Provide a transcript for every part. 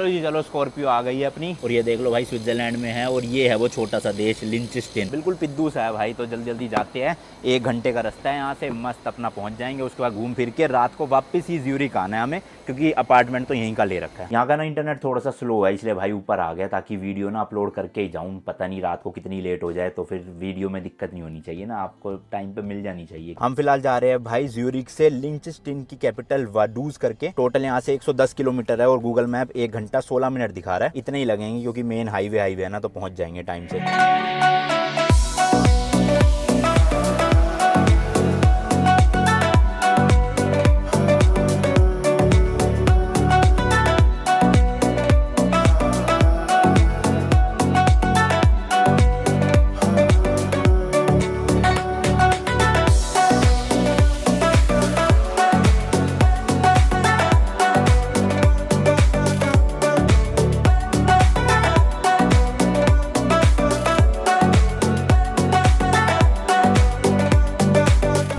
तो जी चलो स्कॉर्पियो आ गई है अपनी, और ये देख लो भाई स्विट्जरलैंड में है, और ये है वो छोटा सा देश लिंचस्टेन, बिल्कुल पिद्दू सा है भाई। तो जल्दी जल्दी जाते हैं, 1 घंटे का रास्ता है यहाँ से, मस्त अपना पहुँच जाएंगे। उसके बाद घूम फिर के रात को वापस ही ज्यूरिख आना है हमें, क्योंकि अपार्टमेंट तो यहीं का ले रखा है। यहाँ का ना इंटरनेट थोड़ा सा स्लो है, इसलिए भाई ऊपर आ गया ताकि वीडियो ना अपलोड करके ही जाऊँ। पता नहीं रात को कितनी लेट हो जाए, तो फिर वीडियो में दिक्कत नहीं होनी चाहिए ना, आपको टाइम पे मिल जानी चाहिए। हम फिलहाल जा रहे हैं भाई ज्यूरिख से लिंचस्टेन की कैपिटल वाडूज करके। टोटल यहाँ से 110 किलोमीटर है, और गूगल मैप 1 घंटा 16 मिनट दिखा रहा है। इतने ही लगेंगे क्योंकि मेन हाईवे है ना, तो पहुंच जाएंगे टाइम से।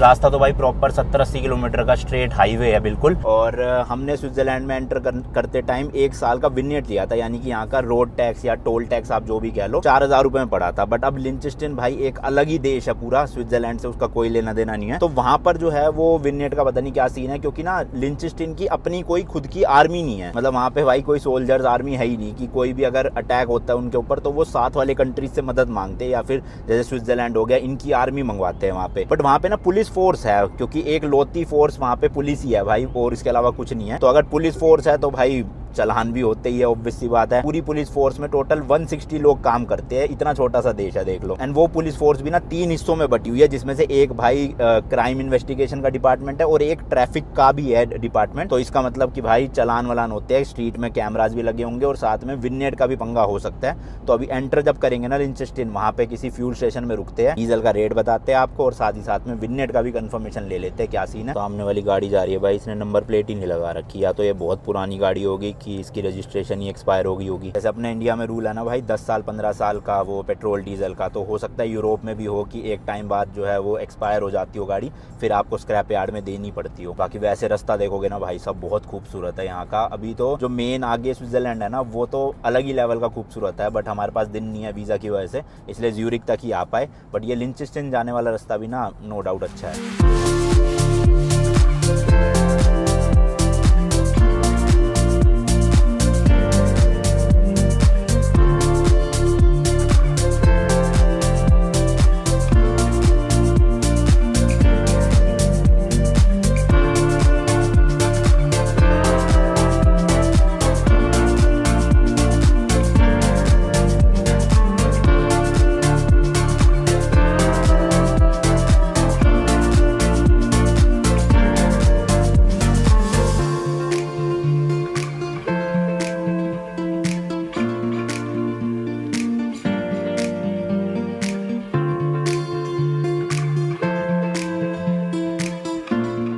रास्ता तो भाई प्रॉपर 70-80 किलोमीटर का स्ट्रेट हाईवे है बिल्कुल। और हमने स्विट्जरलैंड में एंटर करते टाइम 1 साल का विनियट लिया था, यानी कि यहाँ का रोड टैक्स या टोल टैक्स आप जो भी कह लो, 4000 रुपए में पड़ा था। बट अब लिंचस्टेन भाई एक अलग ही देश है पूरा, स्विट्जरलैंड से उसका कोई लेना देना नहीं है। तो वहां पर जो है वो विनियट का पता नहीं क्या सीन है, क्योंकि ना लिंचस्टेन की अपनी कोई खुद की आर्मी नहीं है। मतलब वहाँ पे भाई कोई सोल्जर्स आर्मी है ही नहीं, कि कोई भी अगर अटैक होता है उनके ऊपर तो वो साथ वाले कंट्रीज से मदद मांगते हैं, या फिर जैसे स्विट्जरलैंड हो गया इनकी आर्मी मंगवाते हैं वहाँ पे। बट वहाँ पे ना पुलिस फोर्स है, क्योंकि एक लोती फोर्स वहाँ पे पुलिस ही है भाई, और इसके अलावा कुछ नहीं है। तो अगर पुलिस फोर्स है तो भाई चलान भी होते ही है, ऑब्वियस सी बात है। पूरी पुलिस फोर्स में टोटल 160 लोग काम करते हैं, इतना छोटा सा देश है देख लो। एंड वो पुलिस फोर्स भी ना 3 हिस्सों में बटी हुई है, जिसमें से एक भाई क्राइम इन्वेस्टिगेशन का डिपार्टमेंट है, और एक ट्रैफिक का भी है डिपार्टमेंट। तो इसका मतलब कि भाई चलान वलान होते हैं, स्ट्रीट में कैमराज भी लगे होंगे, और साथ में विनियट का भी पंगा हो सकता है। तो अभी एंटर जब करेंगे ना लिंचस्टेन, वहाँ पे किसी फ्यूल स्टेशन में रुकते हैं, डीजल का रेट बताते हैं आपको, और साथ ही साथ में विनियट का भी कंफर्मेशन ले लेते हैं क्या सीन है। सामने वाली गाड़ी जा रही है भाई, इसने नंबर प्लेट ही नहीं लगा रखी, या तो ये बहुत पुरानी गाड़ी होगी कि इसकी रजिस्ट्रेशन ही एक्सपायर हो गई होगी। जैसे अपने इंडिया में रूल है ना भाई 10 साल 15 साल का वो पेट्रोल डीजल का, तो हो सकता है यूरोप में भी हो कि एक टाइम बाद जो है वो एक्सपायर हो जाती हो गाड़ी, फिर आपको स्क्रैप यार्ड में देनी पड़ती हो। बाकी वैसे रास्ता देखोगे ना भाई सब बहुत खूबसूरत है यहाँ का। अभी तो जो मेन आगे स्विट्जरलैंड है ना, वो तो अलग ही लेवल का खूबसूरत है, बट हमारे पास दिन नहीं है वीजा की वजह से, इसलिए ज्यूरिख तक ही आ पाए। बट ये लिंचस्टेन जाने वाला रास्ता भी ना नो डाउट अच्छा है।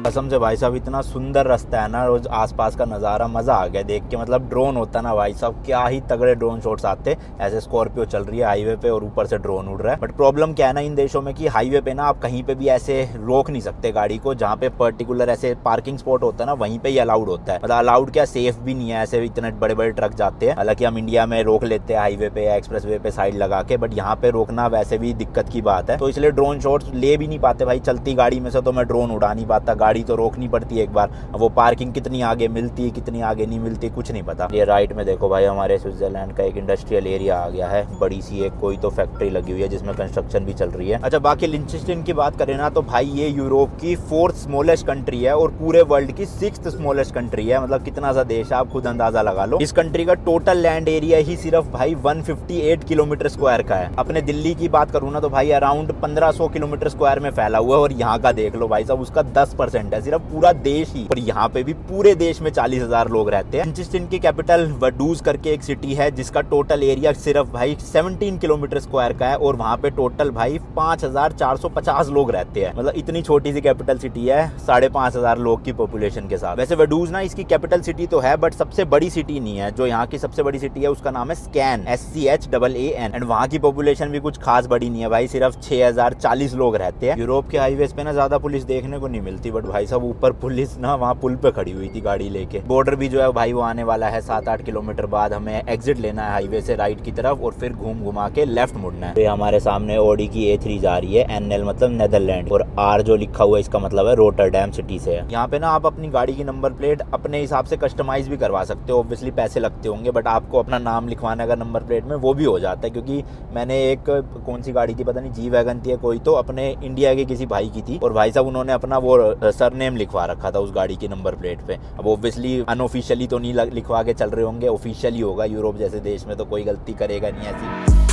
कसम से भाई साहब इतना सुंदर रास्ता है ना, रोज आसपास का नज़ारा मज़ा आ गया देख के। मतलब ड्रोन होता ना भाई साहब, क्या ही तगड़े ड्रोन शॉट्स आते। ऐसे स्कॉर्पियो चल रही है हाईवे पे और ऊपर से ड्रोन उड़ रहा है। बट प्रॉब्लम क्या है ना इन देशों में, कि हाईवे पे ना आप कहीं पे भी ऐसे रोक नहीं सकते गाड़ी को, जहाँ पे पर्टिकुलर ऐसे पार्किंग स्पॉट होता है ना वहीं पे ही अलाउड होता है। मतलब अलाउड क्या, सेफ भी नहीं है, ऐसे इतने बड़े बड़े ट्रक जाते हैं। हालांकि हम इंडिया में रोक लेते हैं हाईवे पे या एक्सप्रेस वे पे साइड लगा के, बट यहाँ पे रोकना वैसे भी दिक्कत की बात है। तो इसलिए ड्रोन शॉट्स ले भी नहीं पाते भाई। चलती गाड़ी में से तो मैं ड्रोन उड़ा नहीं पाता, गाड़ी तो रोकनी पड़ती है एक बार। वो पार्किंग कितनी आगे मिलती है कितनी आगे नहीं मिलती कुछ नहीं पता। ये राइट में देखो भाई हमारे स्विट्जरलैंड का एक इंडस्ट्रियल एरिया आ गया है, बड़ी सी एक कोई तो फैक्ट्री लगी हुई है जिसमें कंस्ट्रक्शन भी चल रही है। अच्छा बाकी लिंचस्टेन की बात करें ना, तो भाई ये यूरोप की 4th स्मॉलेस्ट कंट्री है, और पूरे वर्ल्ड की 6th स्मॉलेस्ट कंट्री है। मतलब कितना सा देश है आप खुद अंदाजा लगा लो। इस कंट्री का टोटल लैंड एरिया ही सिर्फ भाई 158 किलोमीटर स्क्वायर का है। अपने दिल्ली की बात करूँ ना तो भाई अराउंड 1500 किलोमीटर स्क्वायर में फैला हुआ है, और यहाँ का देख लो भाई साहब उसका 10% है, सिर्फ पूरा देश ही। और यहाँ पे भी पूरे देश में 40,000 लोग रहते हैं। लिंचस्टेन की कैपिटल वाडूज करके एक सिटी है, जिसका टोटल एरिया सिर्फ भाई 17 किलोमीटर स्क्वायर का है, और वहाँ पे टोटल भाई 5450 लोग रहते हैं। मतलब इतनी छोटी सी कैपिटल सिटी है 5500 लोग की पॉपुलेशन के साथ। वैसे वाडूज ना इसकी कैपिटल सिटी तो है, बट सबसे बड़ी सिटी नहीं है। जो यहाँ की सबसे बड़ी सिटी है उसका नाम है स्कैन, SCHAAN, एंड वहाँ की पॉपुलेशन भी कुछ खास बड़ी नहीं है भाई, सिर्फ 6040 लोग रहते हैं। यूरोप के हाईवेज पे ना ज्यादा पुलिस देखने को नहीं मिलती, बट भाई साहब ऊपर पुलिस ना वहाँ पुल पे खड़ी हुई थी गाड़ी लेके। बॉर्डर भी जो है भाई वो आने वाला है 7-8 किलोमीटर बाद। हमें एग्जिट लेना है हाईवे से राइट की तरफ और फिर घुमा के लेफ्ट मुड़ना है। हमारे सामने ऑडी की A3 जा रही है। NL मतलब नेदरलैंड और R जो लिखा हुआ है इसका मतलब है रोटरडैम सिटी से है। यहाँ पे ना आप अपनी गाड़ी की नंबर प्लेट अपने हिसाब से कस्टमाइज भी करवा सकते हो। ऑब्वियसली पैसे लगते होंगे बट आपको अपना नाम लिखवाना अगर नंबर प्लेट में वो भी हो जाता है। क्योंकि मैंने एक कौन सी गाड़ी थी पता नहीं जी वैगन थी कोई, तो अपने इंडिया के किसी भाई की थी और भाई साहब उन्होंने अपना वो सरनेम लिखवा रखा था उस गाड़ी की नंबर प्लेट पे। अब ऑब्वियसली अनऑफिशियली तो नहीं लिखवा के चल रहे होंगे, ऑफिशियली होगा। यूरोप जैसे देश में तो कोई गलती करेगा नहीं ऐसी।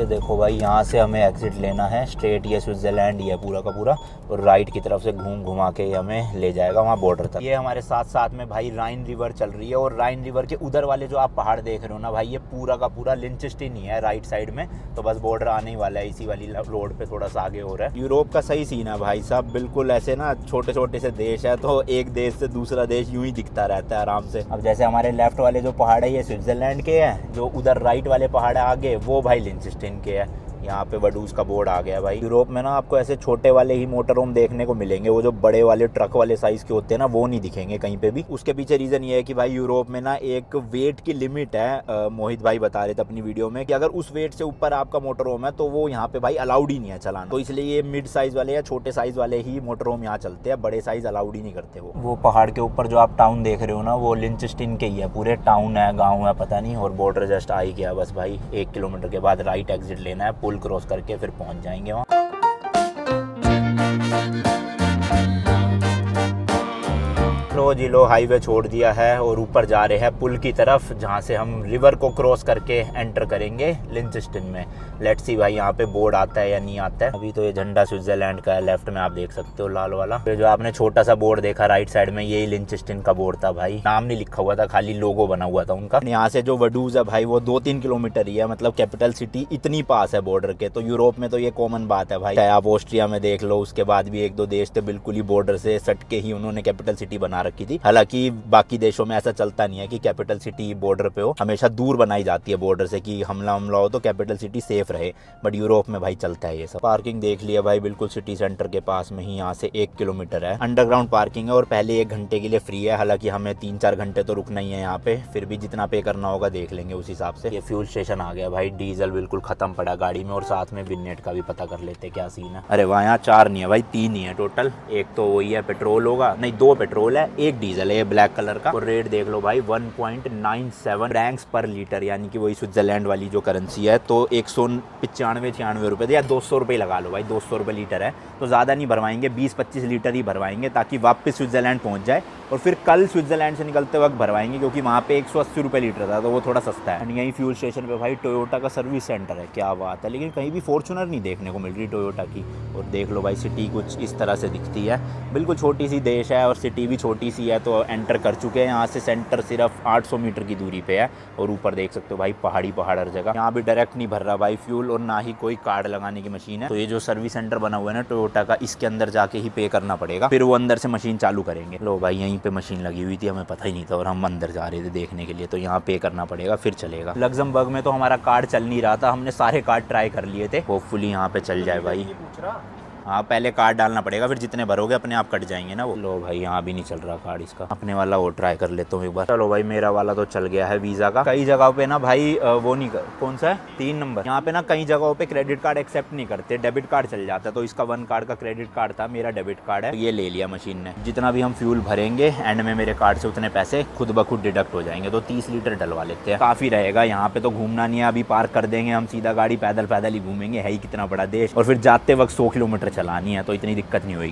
देखो भाई यहाँ से हमें एग्जिट लेना है स्ट्रेट। ये स्विट्जरलैंड ही है पूरा का पूरा और राइट की तरफ से घुमा के हमें ले जाएगा वहाँ बॉर्डर तक। ये हमारे साथ साथ में भाई राइन रिवर चल रही है और राइन रिवर के उधर वाले जो आप पहाड़ देख रहे हो ना भाई, ये पूरा का पूरा लिंचेस्टीन ही है राइट साइड में। तो बस बॉर्डर आने ही वाला है, इसी वाली रोड पे थोड़ा सा आगे हो रहा है। यूरोप का सही सीन है भाई साहब, बिल्कुल ऐसे ना छोटे छोटे से देश है तो एक देश से दूसरा देश यूं ही दिखता रहता है आराम से। अब जैसे हमारे लेफ्ट वाले जो पहाड़ है ये स्विट्जरलैंड के हैं, जो उधर राइट वाले पहाड़ है आगे वो भाई लिंचेस्टीन के है। यहाँ पे वडूज का बोर्ड आ गया भाई। यूरोप में ना आपको ऐसे छोटे वाले ही मोटर होम देखने को मिलेंगे, वो जो बड़े वाले ट्रक वाले साइज के होते हैं ना वो नहीं दिखेंगे कहीं पे भी। उसके पीछे रीजन ये है कि भाई यूरोप में ना एक वेट की लिमिट है। मोहित भाई बता रहे थे अपनी वीडियो में कि अगर उस वेट से ऊपर आपका मोटर होम है तो वो यहाँ पे भाई अलाउड ही नहीं है चलाना। तो इसलिए ये मिड साइज वाले या छोटे साइज वाले ही मोटर होम यहाँ चलते हैं, बड़े साइज अलाउड ही नहीं करते। वो पहाड़ के ऊपर जो आप टाउन देख रहे हो ना वो लिंचेस्टीन के ही है, पूरे टाउन है गाँव है पता नहीं। और बॉर्डर जस्ट आ ही गया बस भाई, 1 किलोमीटर के बाद राइट एग्जिट लेना है, पुल क्रॉस करके फिर पहुंच जाएंगे वहाँ। लो जी लो, हाईवे छोड़ दिया है और ऊपर जा रहे हैं पुल की तरफ, जहाँ से हम रिवर को क्रॉस करके एंटर करेंगे लिंचेस्टीन में। लेट्स सी भाई यहाँ पे बोर्ड आता है या नहीं आता है। अभी तो ये झंडा स्विट्जरलैंड का है, लेफ्ट में आप देख सकते हो लाल वाला। तो जो आपने छोटा सा बोर्ड देखा राइट साइड में, यही लिंचेस्टीन का बोर्ड था भाई। नाम नहीं लिखा हुआ था, खाली लोगो बना हुआ था उनका। यहाँ से जो वडूज है भाई वो 2-3 किलोमीटर ही है, मतलब कैपिटल सिटी इतनी पास है बॉर्डर के। तो यूरोप में तो ये कॉमन बात है भाई, चाहे आप ऑस्ट्रिया में देख लो, उसके बाद भी 1-2 देश थे बिल्कुल ही बॉर्डर से सट के ही उन्होंने कैपिटल सिटी बना रखी थी। हालांकि बाकी देशों में ऐसा चलता नहीं है कि कैपिटल सिटी बॉर्डर पे हो, हमेशा दूर बनाई जाती है बॉर्डर से कि हमला हो तो कैपिटल सिटी सेफ रहे। बट यूरोप में भाई चलता है ये सब। पार्किंग देख लिया भाई, बिल्कुल सिटी सेंटर के पास में ही, यहाँ से 1 किलोमीटर है। अंडरग्राउंड पार्किंग है और पहले 1 घंटे के लिए फ्री है। हालांकि हमें 3-4 घंटे तो रुकना ही है यहाँ पे, फिर भी जितना पे करना होगा देख लेंगे उस हिसाब से। ये फ्यूल स्टेशन आ गया भाई, डीजल बिल्कुल खत्म पड़ा गाड़ी में। और साथ में विनेट का भी पता कर लेते क्या सीन है। अरे वहाँ यहाँ 4 नहीं है भाई, 3 ही है टोटल। एक तो वही है पेट्रोल होगा, नहीं 2 पेट्रोल है, 1 डीजल है ब्लैक कलर का। और रेट देख लो भाई 1.97 फ्रैंक्स पर लीटर, यानी कि वही स्विट्जरलैंड वाली जो करेंसी है। तो 195-96 रुपये या 200 रुपये लगा लो भाई, 200 रुपये लीटर है तो ज़्यादा नहीं भरवाएंगे, 20-25 लीटर ही भरवाएंगे ताकि वापस स्विट्जरलैंड पहुंच जाए। और फिर कल स्विट्जरलैंड से निकलते वक्त भरवाएंगे क्योंकि वहाँ पे 180 रुपये लीटर था तो वो थोड़ा सस्ता है। यहीं फ्यूल स्टेशन पे भाई टोयोटा का सर्विस सेंटर है, क्या बात है। लेकिन कहीं भी फॉर्च्यूनर नहीं देखने को मिल रही टोयोटा की। और देख लो भाई सिटी कुछ इस तरह से दिखती है, बिल्कुल छोटी सी देश है और सिटी भी छोटी सी है। तो एंटर कर चुके हैं, यहाँ से सेंटर सिर्फ 800 मीटर की दूरी पे है। और ऊपर देख सकते हो भाई पहाड़ी पहाड़ हर जगह। यहाँ भी डायरेक्ट नहीं भर रहा भाई फ्यूल और ना ही कोई कार्ड लगाने की मशीन है। तो ये जो सर्विस सेंटर बना हुआ है ना टोयोटा का, इसके अंदर जाके ही पे करना पड़ेगा, फिर वो अंदर से मशीन चालू करेंगे। लो भाई यहीं पे मशीन लगी हुई थी, हमें पता ही नहीं था और हम अंदर जा रहे थे देखने के लिए। तो यहाँ पे करना पड़ेगा फिर चलेगा। लग्जमबर्ग में तो हमारा कार्ड चल नहीं रहा था, हमने सारे कार्ड ट्राई कर लिए थे, होपफुली यहाँ पे चल जाए भाई। हाँ पहले कार्ड डालना पड़ेगा, फिर जितने भरोगे अपने आप कट जाएंगे ना वो। लो भाई यहाँ भी नहीं चल रहा कार्ड इसका, अपने वाला वो ट्राई कर लेता हूँ एक बार। चलो भाई मेरा वाला तो चल गया है वीज़ा का। कई जगहों पे ना भाई वो नहीं कौन सा है 3 नंबर, यहाँ पे ना कई जगहों पे क्रेडिट कार्ड एक्सेप्ट नहीं करते, डेबिट कार्ड चल जाता है। तो इसका 1 कार्ड का क्रेडिट कार्ड था, मेरा डेबिट कार्ड है, ये ले लिया मशीन ने। जितना भी हम फ्यूल भरेंगे एंड में मेरे कार्ड से उतने पैसे खुद ब खुद डिडक्ट हो जाएंगे। तो 30 लीटर डलवा लेते हैं, काफ़ी रहेगा। यहाँ पे तो घूमना नहीं है, अभी पार्क कर देंगे हम, सीधा गाड़ी पैदल पैदल ही घूमेंगे, है ही कितना बड़ा देश। और फिर जाते वक्त 100 किलोमीटर चलानी है, तो इतनी दिक्कत नहीं होगी।